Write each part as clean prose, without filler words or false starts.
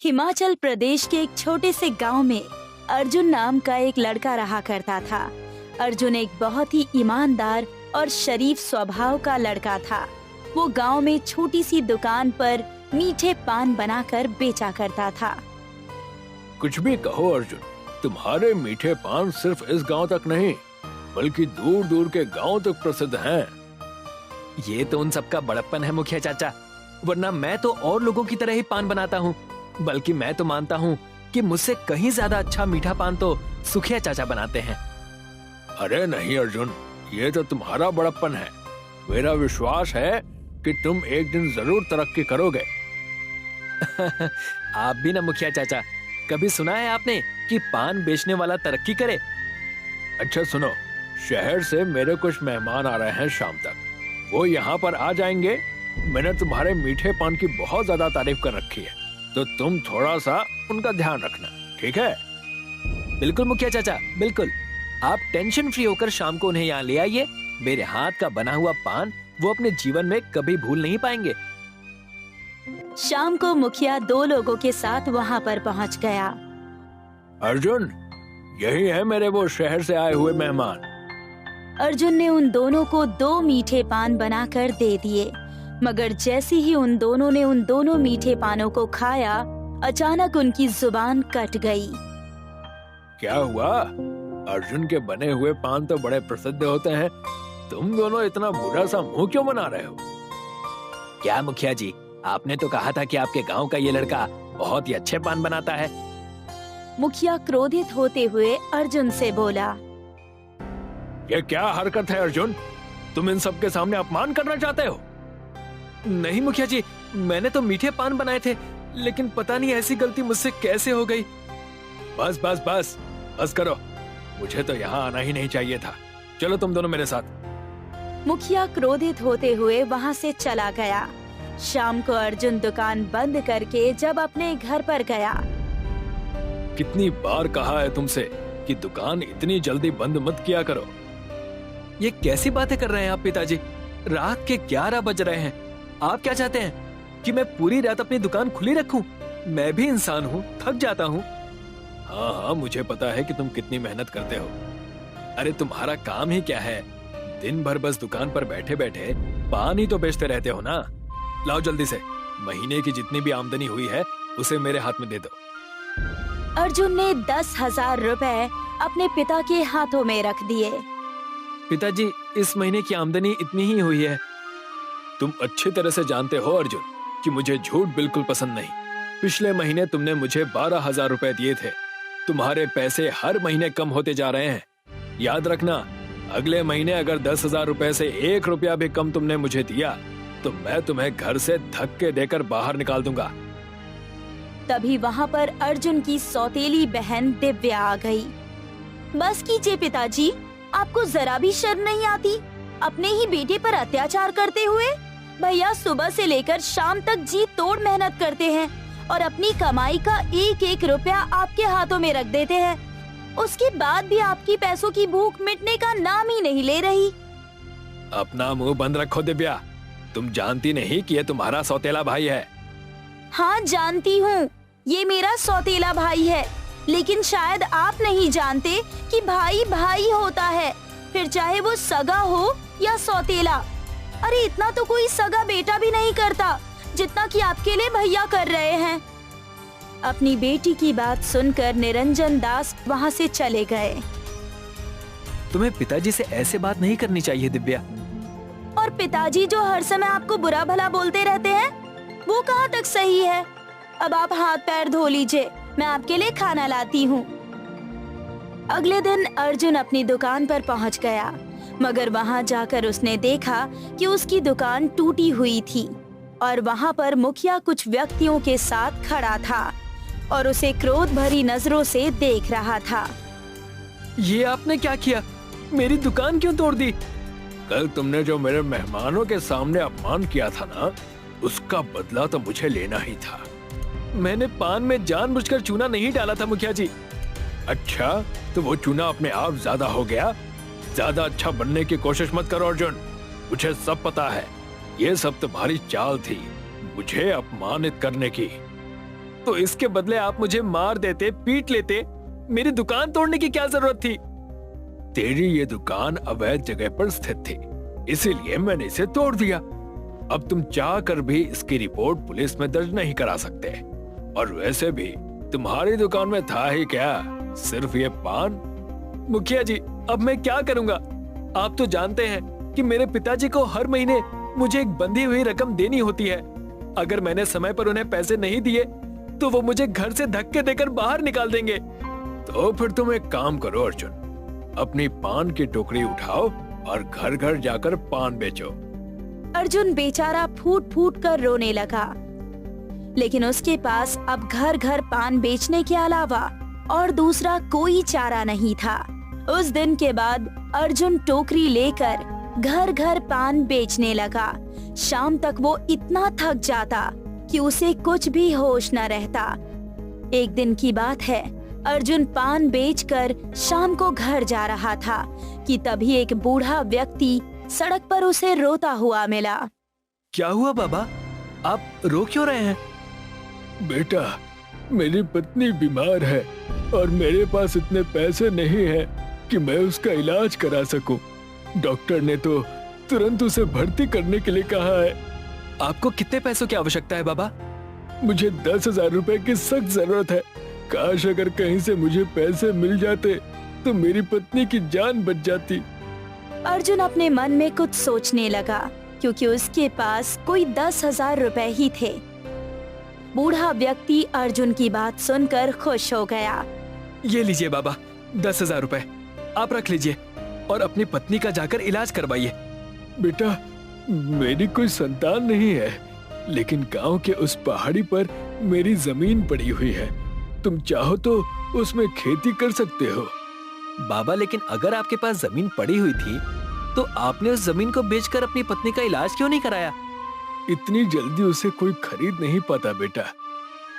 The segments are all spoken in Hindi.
हिमाचल प्रदेश के एक छोटे से गांव में अर्जुन नाम का एक लड़का रहा करता था। अर्जुन एक बहुत ही ईमानदार और शरीफ स्वभाव का लड़का था। वो गांव में छोटी सी दुकान पर मीठे पान बनाकर बेचा करता था। कुछ भी कहो अर्जुन, तुम्हारे मीठे पान सिर्फ इस गांव तक नहीं बल्कि दूर दूर के गांव तक प्रसिद्ध हैं। ये तो उन सबका बड़प्पन है मुखिया चाचा, वरना मैं तो और लोगों की तरह ही पान बनाता हूँ। बल्कि मैं तो मानता हूँ कि मुझसे कहीं ज्यादा अच्छा मीठा पान तो सुखिया चाचा बनाते हैं। अरे नहीं अर्जुन, ये तो तुम्हारा बड़प्पन है। मेरा विश्वास है कि तुम एक दिन जरूर तरक्की करोगे। आप भी ना मुखिया चाचा, कभी सुना है आपने कि पान बेचने वाला तरक्की करे? अच्छा सुनो, शहर से मेरे कुछ मेहमान आ रहे हैं शाम तक, वो यहाँ पर आ जाएंगे। मैंने तुम्हारे मीठे पान की बहुत ज्यादा तारीफ कर रखी है, तो तुम थोड़ा सा उनका ध्यान रखना, ठीक है? बिल्कुल मुखिया चाचा, बिल्कुल। आप टेंशन फ्री होकर शाम को उन्हें यहाँ ले आइए। मेरे हाथ का बना हुआ पान वो अपने जीवन में कभी भूल नहीं पाएंगे। शाम को मुखिया 2 लोगों के साथ वहाँ पर पहुँच गया। अर्जुन, यही है मेरे वो शहर से आए हुए मेहमान। अर्जुन ने उन दोनों को 2 मीठे पान बनाकर दे दिए, मगर जैसे ही उन दोनों ने उन दोनों मीठे पानों को खाया, अचानक उनकी जुबान कट गई। क्या हुआ? अर्जुन के बने हुए पान तो बड़े प्रसिद्ध होते हैं, तुम दोनों इतना बुरा सा मुंह क्यों बना रहे हो? क्या मुखिया जी, आपने तो कहा था कि आपके गांव का ये लड़का बहुत ही अच्छे पान बनाता है। मुखिया क्रोधित होते हुए अर्जुन से बोला, ये क्या हरकत है अर्जुन? तुम इन सबके सामने अपमान करना चाहते हो? नहीं मुखिया जी, मैंने तो मीठे पान बनाए थे, लेकिन पता नहीं ऐसी गलती मुझसे कैसे हो गई। बस बस बस बस करो, मुझे तो यहाँ आना ही नहीं चाहिए था। चलो तुम दोनों मेरे साथ। मुखिया क्रोधित होते हुए वहाँ से चला गया। शाम को अर्जुन दुकान बंद करके जब अपने घर पर गया, कितनी बार कहा है तुमसे कि दुकान इतनी जल्दी बंद मत किया करो। ये कैसी बातें कर रहे हैं आप पिताजी? रात के 11 बज रहे हैं। आप क्या चाहते हैं कि मैं पूरी रात अपनी दुकान खुली रखूं? मैं भी इंसान हूँ, थक जाता हूँ। हाँ हाँ, मुझे पता है कि तुम कितनी मेहनत करते हो। अरे तुम्हारा काम ही क्या है? दिन भर बस दुकान पर बैठे बैठे पान ही तो बेचते रहते हो ना। लाओ जल्दी से, महीने की जितनी भी आमदनी हुई है उसे मेरे हाथ में दे दो। अर्जुन ने 10,000 रुपए अपने पिता के हाथों में रख दिए। पिताजी, इस महीने की आमदनी इतनी ही हुई है। तुम अच्छी तरह से जानते हो अर्जुन कि मुझे झूठ बिल्कुल पसंद नहीं। पिछले महीने तुमने मुझे 12,000 रुपए दिए थे। तुम्हारे पैसे हर महीने कम होते जा रहे हैं। याद रखना, अगले महीने अगर 10,000 रुपए से 1 रुपया भी कम तुमने मुझे दिया तो मैं तुम्हें घर से धक्के देकर बाहर निकाल दूंगा। तभी वहाँ पर अर्जुन की सौतेली बहन दिव्या आ गई। बस कीजिए पिताजी, आपको जरा भी शर्म नहीं आती? अपने ही बेटे पर अत्याचार करते हुए। भैया सुबह से लेकर शाम तक जी तोड़ मेहनत करते हैं और अपनी कमाई का 1-1 रुपया आपके हाथों में रख देते हैं। उसके बाद भी आपकी पैसों की भूख मिटने का नाम ही नहीं ले रही। अपना मुंह बंद रखो दिव्या, तुम जानती नहीं कि ये तुम्हारा सौतेला भाई है। हाँ जानती हूँ, ये मेरा सौतेला भाई है, लेकिन शायद आप नहीं जानते कि भाई भाई होता है, फिर चाहे वो सगा हो या सौतेला। अरे इतना तो कोई सगा बेटा भी नहीं करता जितना कि आपके लिए भैया कर रहे हैं। अपनी बेटी की बात सुनकर निरंजन दास वहाँ से चले गए। तुम्हें पिताजी से ऐसे बात नहीं करनी चाहिए दिव्या। और पिताजी जो हर समय आपको बुरा भला बोलते रहते हैं, वो कहाँ तक सही है? अब आप हाथ पैर धो लीजिए, मैं आपके लिए खाना लाती हूँ। अगले दिन अर्जुन अपनी दुकान पर पहुँच गया, मगर वहाँ जाकर उसने देखा कि उसकी दुकान टूटी हुई थी और वहाँ पर मुखिया कुछ व्यक्तियों के साथ खड़ा था और उसे क्रोध भरी नजरों से देख रहा था। ये आपने क्या किया? मेरी दुकान क्यों तोड़ दी? कल तुमने जो मेरे मेहमानों के सामने अपमान किया था ना, उसका बदला तो मुझे लेना ही था। मैंने पान में जानबूझकर चूना नहीं डाला था मुखिया जी। अच्छा, तो वो चूना अपने आप ज्यादा हो गया। ज्यादा अच्छा बनने की कोशिश मत करो अर्जुन, मुझे सब पता है। ये सब तुम्हारी चाल थी, मुझे अपमानित करने की। तो इसके बदले आप मुझे मार देते, पीट लेते। मेरी दुकान तोड़ने की क्या जरूरत थी? तेरी ये दुकान अवैध जगह पर स्थित थी, इसीलिए मैंने इसे तोड़ दिया। अब तुम चाह कर भी इसकी रिपोर्ट पुलिस में दर्ज नहीं करा सकते। और वैसे भी तुम्हारी दुकान में था ही क्या, सिर्फ ये पान। मुखिया जी, अब मैं क्या करूंगा? आप तो जानते हैं कि मेरे पिताजी को हर महीने मुझे एक बंधी हुई रकम देनी होती है। अगर मैंने समय पर उन्हें पैसे नहीं दिए तो वो मुझे घर से धक्के देकर बाहर निकाल देंगे। तो फिर तुम एक काम करो अर्जुन, अपनी पान की टोकरी उठाओ और घर घर जाकर पान बेचो। अर्जुन बेचारा फूट फूट कर रोने लगा, लेकिन उसके पास अब घर घर पान बेचने के अलावा और दूसरा कोई चारा नहीं था। उस दिन के बाद अर्जुन टोकरी लेकर घर घर पान बेचने लगा। शाम तक वो इतना थक जाता कि उसे कुछ भी होश न रहता। एक दिन की बात है, अर्जुन पान बेचकर शाम को घर जा रहा था कि तभी एक बूढ़ा व्यक्ति सड़क पर उसे रोता हुआ मिला। क्या हुआ बाबा, आप रो क्यों रहे हैं? बेटा, मेरी पत्नी बीमार है और मेरे पास इतने पैसे नहीं हैं कि मैं उसका इलाज करा सकूं। डॉक्टर ने तो तुरंत उसे भर्ती करने के लिए कहा है। आपको कितने पैसों की आवश्यकता है बाबा? मुझे 10,000 रुपए की सख्त जरूरत है। काश अगर कहीं से मुझे पैसे मिल जाते तो मेरी पत्नी की जान बच जाती। अर्जुन अपने मन में कुछ सोचने लगा, क्योंकि उसके पास कोई 10,000 रुपए ही थे। बूढ़ा व्यक्ति अर्जुन की बात सुनकर खुश हो गया। ये लीजिए बाबा, 10,000 रुपए आप रख लीजिए और अपनी पत्नी का जाकर इलाज करवाइए। बेटा, मेरी कोई संतान नहीं है, लेकिन गांव के उस पहाड़ी पर मेरी जमीन पड़ी हुई है। तुम चाहो तो उसमें खेती कर सकते हो। बाबा, लेकिन अगर आपके पास जमीन पड़ी हुई थी तो आपने उस जमीन को बेचकर अपनी पत्नी का इलाज क्यों नहीं कराया? इतनी जल्दी उसे कोई खरीद नहीं पाता बेटा।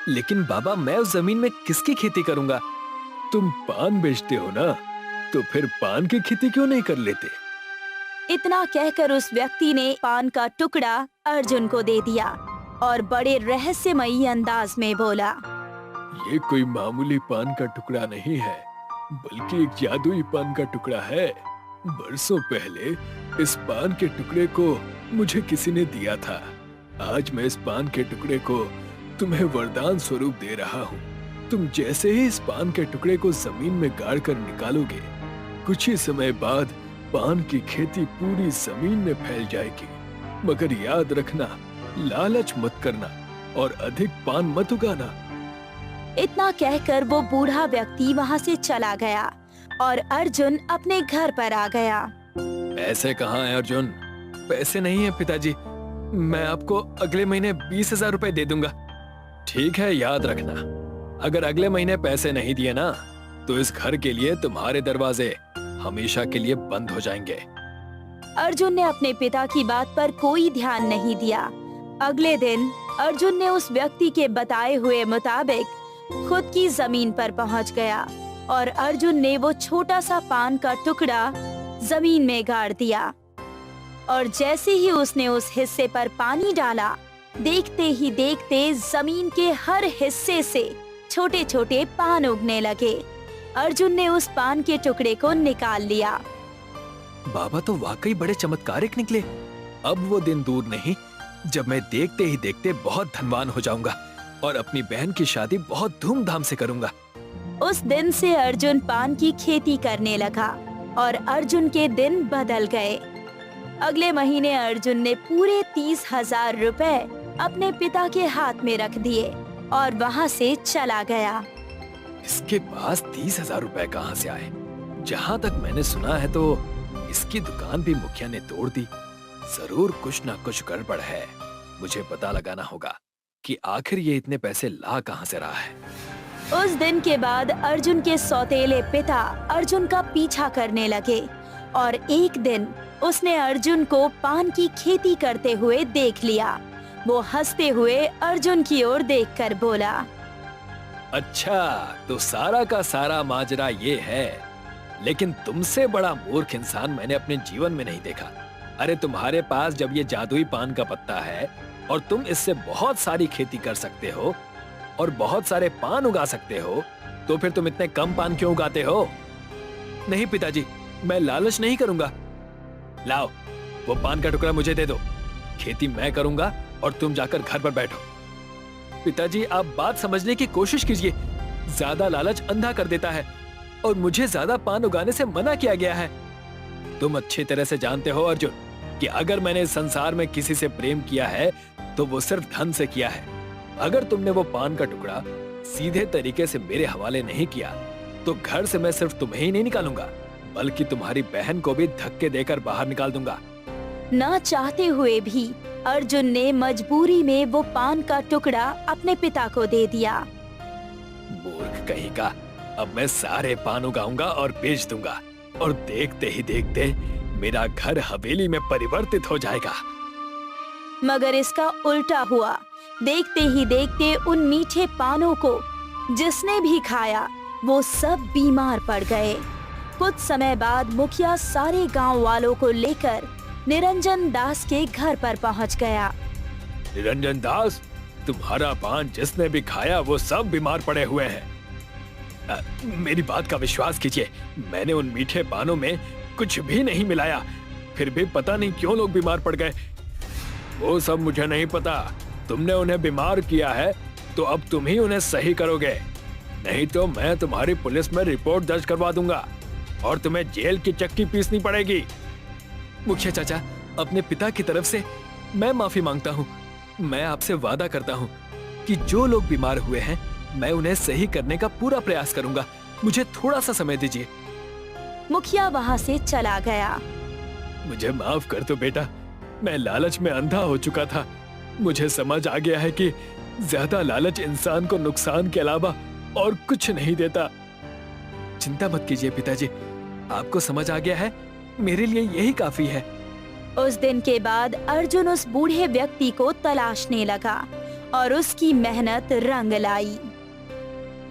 लेकिन बाबा, मैं उस जमीन में किसकी खेती करूंगा? तुम पान बेचते हो ना, तो फिर पान की खेती क्यों नहीं कर लेते? इतना कहकर उस व्यक्ति ने पान का टुकड़ा अर्जुन को दे दिया और बड़े रहस्यमयी अंदाज में बोला, ये कोई मामूली पान का टुकड़ा नहीं है, बल्कि एक जादुई पान का टुकड़ा है। बरसों पहले इस पान के टुकड़े को मुझे किसी ने दिया था। आज मैं इस पान के टुकड़े को तुम्हें वरदान स्वरूप दे रहा हूँ। तुम जैसे ही इस पान के टुकड़े को जमीन में गाड़ कर निकालोगे, कुछ ही समय बाद पान की खेती पूरी जमीन में फैल जाएगी। मगर याद रखना, लालच मत करना और अधिक पान मत उगाना। इतना कहकर वो बूढ़ा व्यक्ति वहाँ से चला गया और अर्जुन अपने घर पर आ गया। पैसे कहाँ हैं अर्जुन? पैसे नहीं है पिताजी, मैं आपको अगले महीने 20,000 रुपए दे दूंगा। ठीक है, याद रखना, अगर अगले महीने पैसे नहीं दिए ना तो इस घर के लिए तुम्हारे दरवाजे हमेशा के लिए बंद हो जाएंगे। अर्जुन ने अपने पिता की बात पर कोई ध्यान नहीं दिया। अगले दिन अर्जुन ने उस व्यक्ति के बताए हुए मुताबिक खुद की जमीन पर पहुंच गया और अर्जुन ने वो छोटा सा पान का टुकड़ा जमीन में गाड़ दिया। और जैसे ही उसने उस हिस्से पर पानी डाला, देखते ही देखते जमीन के हर हिस्से से छोटे छोटे पान उगने लगे। अर्जुन ने उस पान के टुकड़े को निकाल लिया। बाबा तो वाकई बड़े चमत्कारिक निकले। अब वो दिन दूर नहीं जब मैं देखते ही देखते बहुत धनवान हो जाऊंगा और अपनी बहन की शादी बहुत धूमधाम से करूंगा। उस दिन से अर्जुन पान की खेती करने लगा और अर्जुन के दिन बदल गए। अगले महीने अर्जुन ने पूरे 30,000 रुपए अपने पिता के हाथ में रख दिए और वहाँ से चला गया। इसके पास 30,000 रुपए कहाँ से आए? जहाँ तक मैंने सुना है तो इसकी दुकान भी मुखिया ने तोड़ दी। जरूर कुछ ना कुछ गड़बड़ है। मुझे पता लगाना होगा कि आखिर ये इतने पैसे ला कहाँ से रहा है। उस दिन के बाद अर्जुन के सौतेले पिता अर्जुन का पीछा करने लगे और एक दिन उसने अर्जुन को पान की खेती करते हुए देख लिया। वो हंसते हुए अर्जुन की ओर देखकर बोला, अच्छा, तो सारा का सारा माजरा ये है। लेकिन तुमसे बड़ा मूर्ख इंसान मैंने अपने जीवन में नहीं देखा। अरे तुम्हारे पास जब ये जादुई पान का पत्ता है और तुम इससे बहुत सारी खेती कर सकते हो, और बहुत सारे पान उगा सकते हो, तो फिर तुम इतने कम पान क्यों उगाते हो? नहीं पिताजी, मैं लालच नहीं करूंगा। लाओ, वो पान का टुकड़ा मुझे दे दो। खेती मैं करूंगा और तुम जाकर घर पर बैठो। पिताजी, आप बात समझने की कोशिश कीजिए। ज्यादा लालच अंधा कर देता है और मुझे ज्यादा पान उगाने से मना किया गया है। तुम अच्छी तरह से जानते हो अर्जुन कि अगर मैंने इस संसार में किसी से प्रेम किया है तो वो सिर्फ धन से किया है। अगर तुमने वो पान का टुकड़ा सीधे तरीके से मेरे हवाले नहीं किया तो घर से मैं सिर्फ तुम्हें ही नहीं निकालूंगा, बल्कि तुम्हारी बहन को भी धक्के देकर बाहर निकाल दूंगा। न चाहते हुए भी अर्जुन ने मजबूरी में वो पान का टुकड़ा अपने पिता को दे दिया। मूर्ख कहीं का, अब मैं सारे पान उगाऊंगा और बेच दूंगा और देखते ही देखते मेरा घर हवेली में परिवर्तित हो जाएगा। मगर इसका उल्टा हुआ। देखते ही देखते उन मीठे पानों को जिसने भी खाया वो सब बीमार पड़ गए। कुछ समय बाद मुखिया सारे गांव वालों को लेकर निरंजन दास के घर पर पहुंच गया। निरंजन दास, तुम्हारा पान जिसने भी खाया वो सब बीमार पड़े हुए हैं। मेरी बात का विश्वास कीजिए, मैंने उन मीठे पानों में कुछ भी नहीं मिलाया, फिर भी पता नहीं क्यों लोग बीमार पड़ गए। वो सब मुझे नहीं पता। तुमने उन्हें बीमार किया है तो अब तुम ही उन्हें सही करोगे, नहीं तो मैं तुम्हारी पुलिस में रिपोर्ट दर्ज करवा दूंगा और तुम्हें जेल की चक्की पीसनी पड़ेगी। मुखिया चाचा, अपने पिता की तरफ से मैं माफी मांगता हूँ। मैं आपसे वादा करता हूँ कि जो लोग बीमार हुए हैं मैं उन्हें सही करने का पूरा प्रयास करूंगा। मुझे थोड़ा सा समय दीजिए। मुखिया वहाँ से चला गया। मुझे माफ कर दो बेटा, मैं लालच में अंधा हो चुका था। मुझे समझ आ गया है कि ज्यादा लालच इंसान को नुकसान के अलावा और कुछ नहीं देता। चिंता मत कीजिए पिताजी, आपको समझ आ गया है, मेरे लिए यही काफी है। उस दिन के बाद अर्जुन उस बूढ़े व्यक्ति को तलाशने लगा और उसकी मेहनत रंग लाई।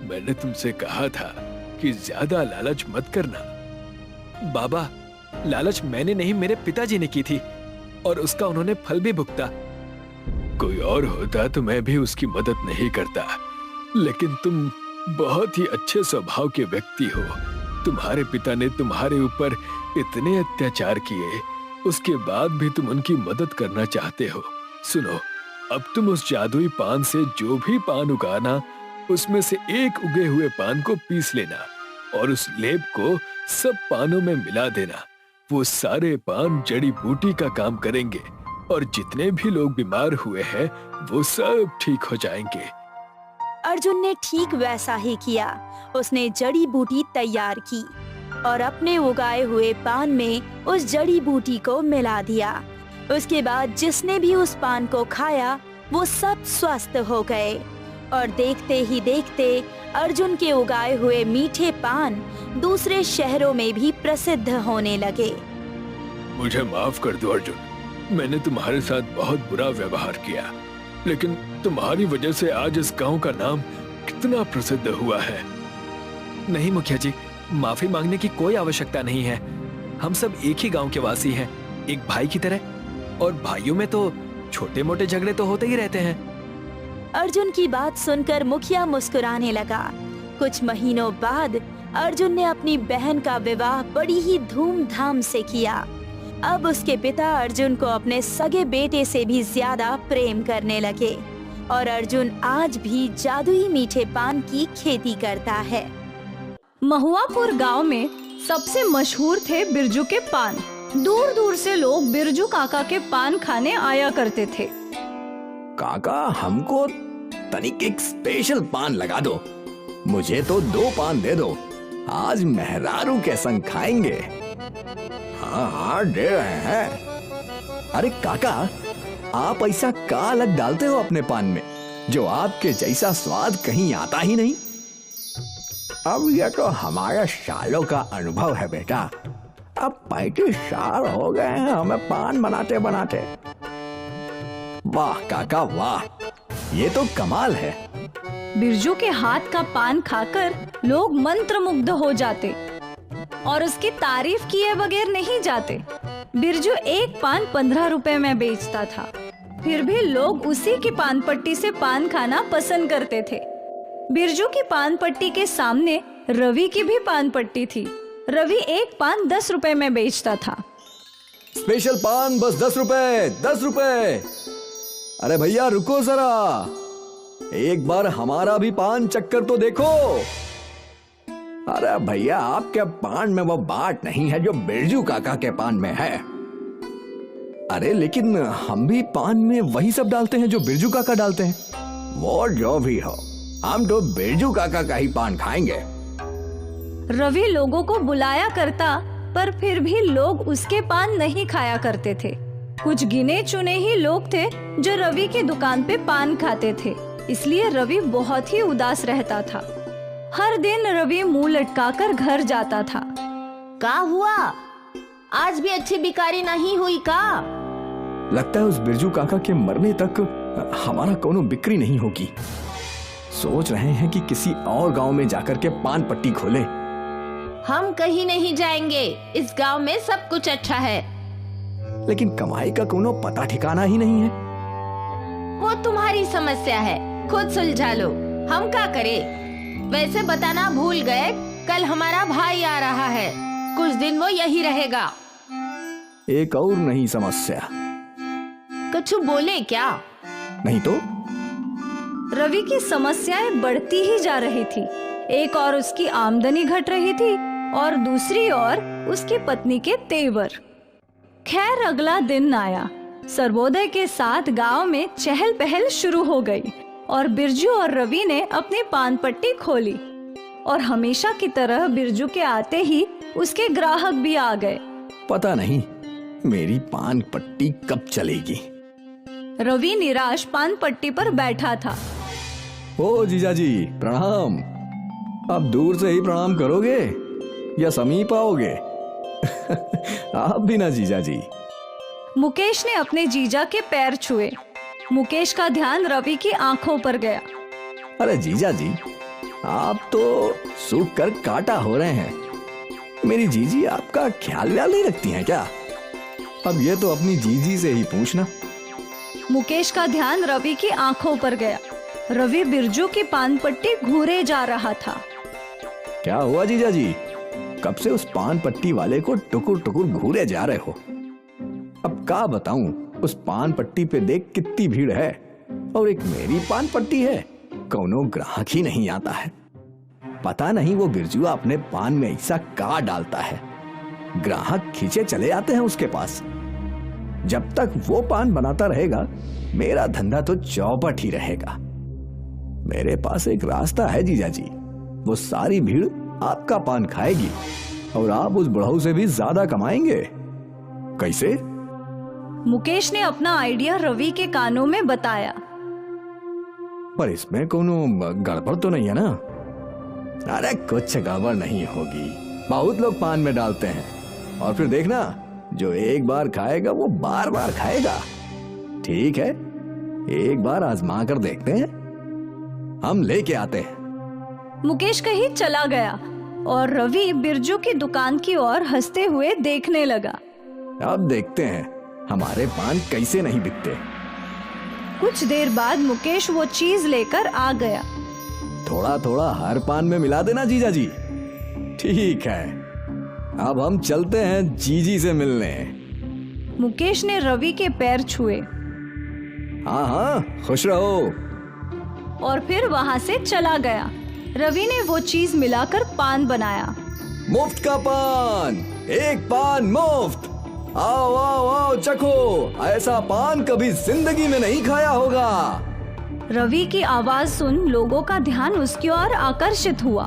मैंने तुमसे कहा था कि ज्यादा लालच मत करना। बाबा, लालच मैंने नहीं, मेरे पिताजी ने की थी और उसका उन्होंने फल भी भुगता। कोई और होता तो मैं भी उसकी मदद नहीं करता, लेकिन तुम बहुत ही अच्छे स्वभाव के व्यक्ति हो। तुम्हारे पिता ने तुम्हारे ऊपर इतने अत्याचार किए, उसके बाद भी तुम उनकी मदद करना चाहते हो। सुनो, अब तुम उस जादुई पान से जो भी पान उगाना, उसमें से एक उगे हुए पान को पीस लेना और उस लेप को सब पानों में मिला देना। वो सारे पान जड़ी बूटी का काम करेंगे और जितने भी लोग बीमार हुए हैं वो सब ठीक हो जाएंगे। अर्जुन ने ठीक वैसा ही किया। उसने जड़ी बूटी तैयार की और अपने उगाए हुए पान में उस जड़ी बूटी को मिला दिया। उसके बाद जिसने भी उस पान को खाया वो सब स्वस्थ हो गए और देखते ही देखते अर्जुन के उगाए हुए मीठे पान दूसरे शहरों में भी प्रसिद्ध होने लगे। मुझे माफ कर दो अर्जुन, मैंने तुम्हारे साथ बहुत बुरा व्यवहार किया, लेकिन तुम्हारी वजह से आज इस गांव का नाम कितना प्रसिद्ध हुआ है। नहीं मुखिया जी, माफी मांगने की कोई आवश्यकता नहीं है। हम सब एक ही गांव के वासी हैं, एक भाई की तरह, और भाइयों में तो छोटे मोटे झगड़े तो होते ही रहते हैं। अर्जुन की बात सुनकर मुखिया मुस्कुराने लगा। कुछ महीनों बाद अर्जुन ने अपनी बहन का विवाह बड़ी ही धूमधाम से किया। अब उसके पिता अर्जुन को अपने सगे बेटे से भी ज्यादा प्रेम करने लगे और अर्जुन आज भी जादुई मीठे पान की खेती करता है। महुआपुर गांव में सबसे मशहूर थे बिरजू के पान। दूर दूर से लोग बिरजू काका के पान खाने आया करते थे। काका, हमको तनिक एक स्पेशल पान लगा दो। मुझे तो 2 पान दे दो, आज मेहरारू के संग खाएंगे। हाँ हाँ, दे रहे हैं। अरे काका, आप ऐसा का अलग डालते हो अपने पान में जो आपके जैसा स्वाद कहीं आता ही नहीं? अब यह तो हमारा सालों का अनुभव है बेटा। अब 35 साल हो गए हैं हमें पान बनाते बनाते। वाह काका वाह, ये तो कमाल है। बिरजू के हाथ का पान खाकर लोग मंत्रमुग्ध हो जाते और उसकी तारीफ किए बगैर नहीं जाते। बिरजू एक पान 15 रुपए में बेचता था, फिर भी लोग उसी की पान पट्टी से पान खाना पसंद करते थे। बिरजू की पान पट्टी के सामने रवि की भी पान पट्टी थी। रवि एक पान 10 रुपए में बेचता था। स्पेशल पान बस 10 रुपए, 10 रुपए। अरे भैया रुको जरा, एक बार हमारा भी पान चक्कर तो देखो। अरे भैया आपके पान में वो बात नहीं है जो बिरजू काका के पान में है। अरे लेकिन हम भी पान में वही सब डालते हैं जो बिरजू काका डालते हैं। वो जो भी हो, हम तो बिरजू काका का ही पान खाएंगे। रवि लोगों को बुलाया करता, पर फिर भी लोग उसके पान नहीं खाया करते थे। कुछ गिने चुने ही लोग थे जो रवि की दुकान पे पान खाते थे, इसलिए रवि बहुत ही उदास रहता था। हर दिन रवि मुंह लटकाकर घर जाता था। का हुआ? आज भी अच्छी बिकारी नहीं हुई का? लगता है उस बिरजू काका के मरने तक हमारा कोनो बिक्री नहीं होगी। सोच रहे हैं कि किसी और गांव में जाकर के पान पट्टी खोले। हम कहीं नहीं जाएंगे, इस गांव में सब कुछ अच्छा है। लेकिन कमाई का कोनो पता ठिकाना ही नहीं है। वो तुम्हारी समस्या है, खुद सुलझा लो। हम क्या करें? वैसे बताना भूल गए, कल हमारा भाई आ रहा है, कुछ दिन वो यही रहेगा। एक और नई समस्या। कुछ बोले क्या? नहीं तो। रवि की समस्याएं बढ़ती ही जा रही थी। एक और उसकी आमदनी घट रही थी और दूसरी ओर उसकी पत्नी के तेवर। खैर अगला दिन आया। सर्वोदय के साथ गांव में चहल पहल शुरू हो गई और बिरजू और रवि ने अपनी पान पट्टी खोली। और हमेशा की तरह बिरजू के आते ही उसके ग्राहक भी आ गए। पता नहीं मेरी पान पट्टी कब चलेगी। रवि निराश पान पट्टी पर बैठा था। ओ जीजाजी प्रणाम। आप दूर से ही प्रणाम करोगे या समीप आओगे? आप भी ना जीजाजी। मुकेश ने अपने जीजा के पैर छुए। मुकेश का ध्यान रवि की आंखों पर गया। अरे जीजाजी आप तो सूख कर काटा हो रहे हैं। मेरी जीजी आपका ख्याल व्याल नहीं रखती हैं क्या? अब ये तो अपनी जीजी से ही पूछना। मुकेश का ध्यान रवि की आंखों पर गया। रवि बिरजू की पान पट्टी घूरे जा रहा था। क्या हुआ जीजाजी? कब से उस पान पट्टी वाले को टुकुर टुकुर घूरे जा रहे हो? अब क्या बताऊं, उस पान पट्टी पे देख कितनी भीड़ है और एक मेरी पान पट्टी है, कौनो ग्राहक ही नहीं आता है। पता नहीं वो बिरजू अपने पान में ऐसा क्या डालता है, ग्राहक खींचे चले आते हैं उसके पास। जब तक वो पान बनाता रहेगा मेरा धंधा तो चौपट ही रहेगा। मेरे पास एक रास्ता है जीजाजी, वो सारी भीड़ आपका पान खाएगी और आप उस बुढ़ऊ से भी ज्यादा कमाएंगे। कैसे? मुकेश ने अपना आइडिया रवि के कानों में बताया। पर इसमें कोनो गड़बड़ तो नहीं है ना? अरे कुछ गड़बड़ नहीं होगी, बहुत लोग पान में डालते हैं और फिर देखना जो एक बार खाएगा वो बार बार खाएगा। ठीक है, एक बार आजमा कर देखते हैं, हम लेके आते हैं। मुकेश कहीं चला गया और रवि बिरजू की दुकान की ओर हंसते हुए देखने लगा। अब देखते हैं हमारे पान कैसे नहीं बिकते। कुछ देर बाद मुकेश वो चीज लेकर आ गया। थोड़ा थोड़ा हर पान में मिला देना जीजाजी। ठीक है, अब हम चलते हैं जीजी से मिलने। मुकेश ने रवि के पैर छुए हाँ हाँ खुश रहो। और फिर वहां से चला गया। रवि ने वो चीज मिलाकर पान बनाया। मुफ्त का पान, एक पान मुफ्त। आओ आओ आओ चखो, ऐसा पान कभी जिंदगी में नहीं खाया होगा। रवि की आवाज सुन लोगों का ध्यान उसकी ओर आकर्षित हुआ।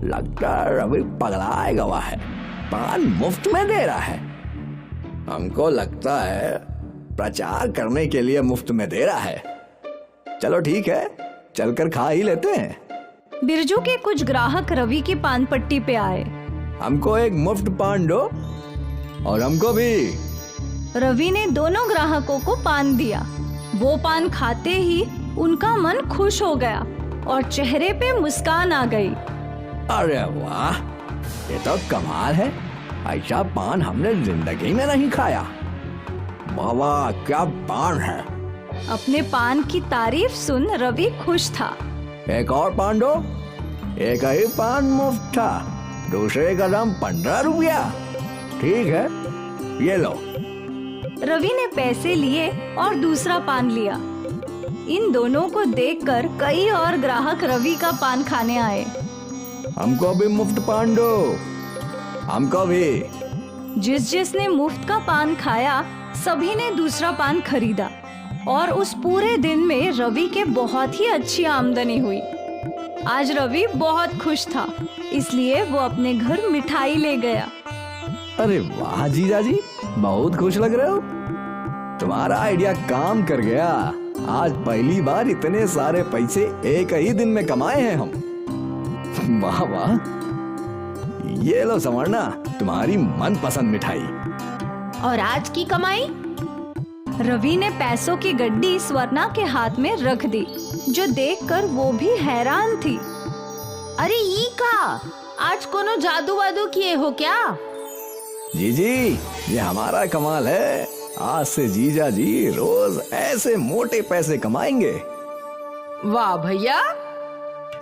लगता है रवि पगला गया है, पान मुफ्त में दे रहा है। हमको लगता है प्रचार करने के लिए मुफ्त में दे रहा है। चलो ठीक है, चलकर खा ही लेते हैं। बिरजू के कुछ ग्राहक रवि की पान पट्टी पे आए। हमको एक मुफ्त पान दो और हमको भी। रवि ने दोनों ग्राहकों को पान दिया। वो पान खाते ही उनका मन खुश हो गया और चेहरे पे मुस्कान आ गई। अरे वाह, ये तो कमाल है, ऐसा पान हमने जिंदगी में नहीं खाया। वाह क्या पान है। अपने पान की तारीफ सुन रवि खुश था। एक और पान दो। एक ही पान मुफ्त था, दूसरे का दाम 15 रुपया। ठीक है, ये लो। रवि ने पैसे लिए और दूसरा पान लिया। इन दोनों को देखकर कई और ग्राहक रवि का पान खाने आए। हमको भी मुफ्त पान दो, हमको भी। जिसने मुफ्त का पान खाया, सभी ने दूसरा पान खरीदा और उस पूरे दिन में रवि के बहुत ही अच्छी आमदनी हुई। आज रवि बहुत खुश था, इसलिए वो अपने घर मिठाई ले गया। अरे वाह जीजा जी, बहुत खुश लग रहे हो। तुम्हारा आइडिया काम कर गया। आज पहली बार इतने सारे पैसे एक ही दिन में कमाए हैं हम। वाह वाह। ये लो संवरना, तुम्हारी मनपसंद मिठाई। और आज की कमाई? रवि ने पैसों की गड्डी स्वर्णा के हाथ में रख दी, जो देखकर वो भी हैरान थी। अरे ई का, आज कोनो जादू वादू किए हो क्या? जीजी, ये हमारा कमाल है। आज से जीजा जी रोज ऐसे मोटे पैसे कमाएंगे। वाह भैया।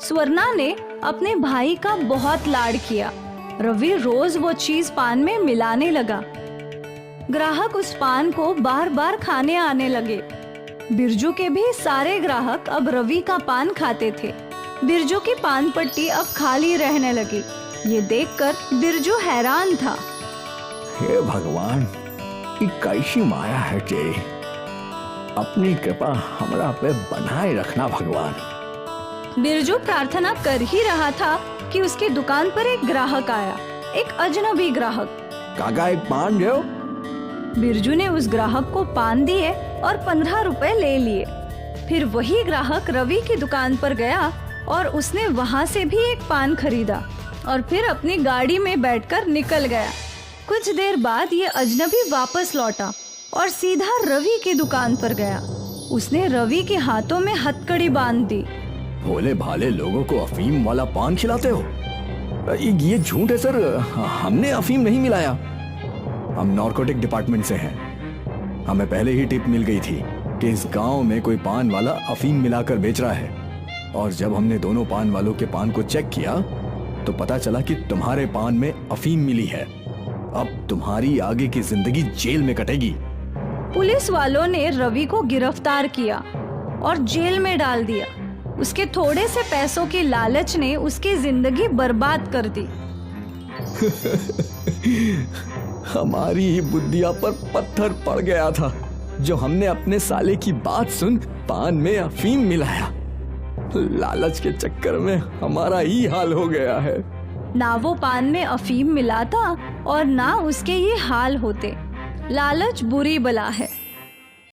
स्वर्णा ने अपने भाई का बहुत लाड किया। रवि रोज वो चीज पान में मिलाने लगा। ग्राहक उस पान को बार बार खाने आने लगे। बिरजू के भी सारे ग्राहक अब रवि का पान खाते थे। बिरजू की पान पट्टी अब खाली रहने लगी। ये देखकर बिरजू हैरान था। हे भगवान, ये कैसी माया है जे। अपनी कृपा हमरा पे बनाए रखना भगवान। बिरजू प्रार्थना कर ही रहा था कि उसकी दुकान पर एक ग्राहक आया, एक अजनबी ग्राहक। काका एक पान दो। बिरजू ने उस ग्राहक को पान दिए और 15 रुपए ले लिए। फिर वही ग्राहक रवि की दुकान पर गया और उसने वहाँ से भी एक पान खरीदा और फिर अपनी गाड़ी में बैठकर निकल गया। कुछ देर बाद ये अजनबी वापस लौटा और सीधा रवि की दुकान पर गया। उसने रवि के हाथों में हथकड़ी बांध दी। भोले भाले लोगों को अफीम वाला पान खिलाते हो? ये झूठ है सर, हमने अफीम नहीं मिलाया। हम नारकोटिक डिपार्टमेंट से हैं। हमें पहले ही टिप मिल गई थी कि इस गांव में कोई पान वाला अफीम मिलाकर बेच रहा है। और जब हमने दोनों पान वालों के पान को चेक किया तो पता चला कि तुम्हारे पान में अफीम मिली है। अब तुम्हारी आगे की जिंदगी जेल में कटेगी। पुलिस वालों ने रवि को गिरफ्तार किया और जेल में डाल दिया। उसके थोड़े से पैसों के लालच ने उसकी जिंदगी बर्बाद कर दी। हमारी ही बुद्धिया पर पत्थर पड़ गया था, जो हमने अपने साले की बात सुन पान में अफीम मिलाया। लालच के चक्कर में हमारा ही हाल हो गया है। ना वो पान में अफीम मिलाता और ना उसके ये हाल होते। लालच बुरी बला है।